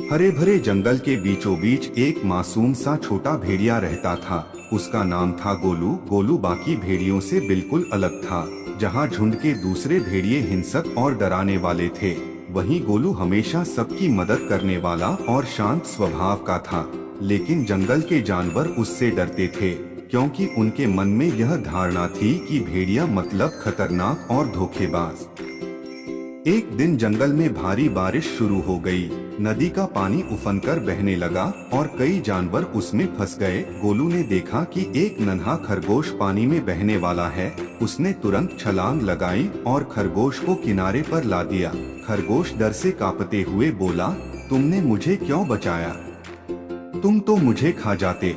हरे भरे जंगल के बीचों बीच एक मासूम सा छोटा भेड़िया रहता था। उसका नाम था गोलू। गोलू बाकी भेड़ियों से बिल्कुल अलग था। जहाँ झुंड के दूसरे भेड़िए हिंसक और डराने वाले थे, वहीं गोलू हमेशा सबकी मदद करने वाला और शांत स्वभाव का था। लेकिन जंगल के जानवर उससे डरते थे, क्योंकि उनके मन में यह धारणा थी कि भेड़िया मतलब खतरनाक और धोखेबाज। एक दिन जंगल में भारी बारिश शुरू हो गई। नदी का पानी उफनकर बहने लगा और कई जानवर उसमें फंस गए। गोलू ने देखा कि एक नन्हा खरगोश पानी में बहने वाला है। उसने तुरंत छलांग लगाई और खरगोश को किनारे पर ला दिया। खरगोश डर से कांपते हुए बोला, तुमने मुझे क्यों बचाया? तुम तो मुझे खा जाते।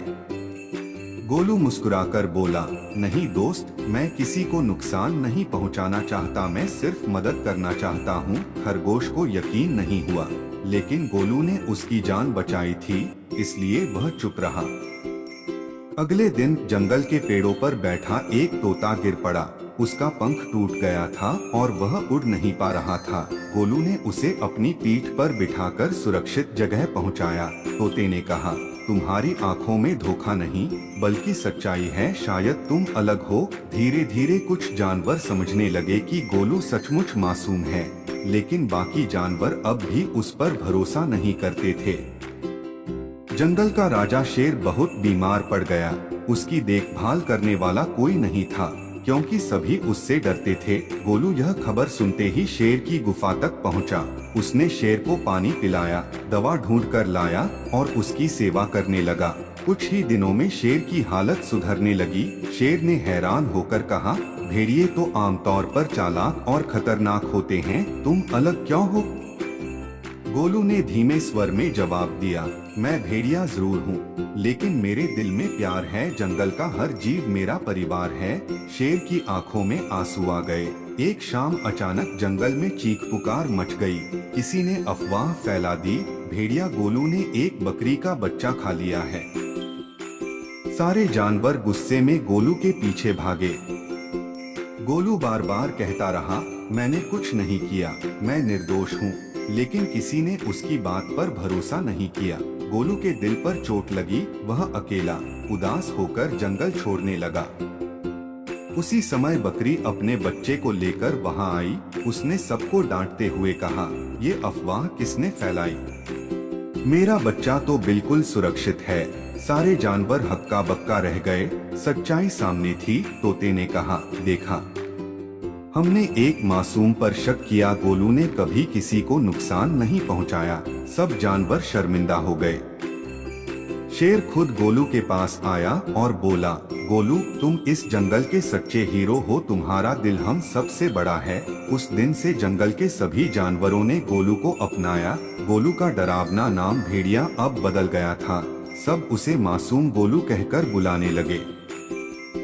गोलू मुस्कुराकर बोला, नहीं दोस्त, मैं किसी को नुकसान नहीं पहुंचाना चाहता, मैं सिर्फ मदद करना चाहता हूं। खरगोश को यकीन नहीं हुआ, लेकिन गोलू ने उसकी जान बचाई थी, इसलिए वह चुप रहा। अगले दिन जंगल के पेड़ों पर बैठा एक तोता गिर पड़ा। उसका पंख टूट गया था और वह उड़ नहीं पा रहा था। गोलू ने उसे अपनी पीठ पर बिठाकर सुरक्षित जगह पहुंचाया। तोते ने कहा, तुम्हारी आंखों में धोखा नहीं, बल्कि सच्चाई है। शायद तुम अलग हो। धीरे धीरे कुछ जानवर समझने लगे कि गोलू सचमुच मासूम है, लेकिन बाकी जानवर अब भी उस पर भरोसा नहीं करते थे। जंगल का राजा शेर बहुत बीमार पड़ गया। उसकी देखभाल करने वाला कोई नहीं था, क्योंकि सभी उससे डरते थे। गोलू यह खबर सुनते ही शेर की गुफा तक पहुंचा। उसने शेर को पानी पिलाया, दवा ढूंढ कर लाया और उसकी सेवा करने लगा। कुछ ही दिनों में शेर की हालत सुधरने लगी। शेर ने हैरान होकर कहा, भेड़िए तो आमतौर पर चालाक और खतरनाक होते हैं, तुम अलग क्यों हो? गोलू ने धीमे स्वर में जवाब दिया, मैं भेड़िया जरूर हूँ, लेकिन मेरे दिल में प्यार है। जंगल का हर जीव मेरा परिवार है। शेर की आंखों में आंसू आ गए। एक शाम अचानक जंगल में चीख पुकार मच गई। किसी ने अफवाह फैला दी, भेड़िया गोलू ने एक बकरी का बच्चा खा लिया है। सारे जानवर गुस्से में गोलू के पीछे भागे। गोलू बार बार कहता रहा, मैंने कुछ नहीं किया, मैं निर्दोष हूँ। लेकिन किसी ने उसकी बात पर भरोसा नहीं किया। गोलू के दिल पर चोट लगी। वह अकेला उदास होकर जंगल छोड़ने लगा। उसी समय बकरी अपने बच्चे को लेकर वहां आई। उसने सबको डांटते हुए कहा, ये अफवाह किसने फैलाई? मेरा बच्चा तो बिल्कुल सुरक्षित है। सारे जानवर हक्का बक्का रह गए। सच्चाई सामने थी। तोते ने कहा, देखा, हमने एक मासूम पर शक किया। गोलू ने कभी किसी को नुकसान नहीं पहुंचाया। सब जानवर शर्मिंदा हो गए। शेर खुद गोलू के पास आया और बोला, गोलू, तुम इस जंगल के सच्चे हीरो हो। तुम्हारा दिल हम सबसे बड़ा है। उस दिन से जंगल के सभी जानवरों ने गोलू को अपनाया। गोलू का डरावना नाम भेड़िया अब बदल गया था। सब उसे मासूम गोलू कहकर बुलाने लगे।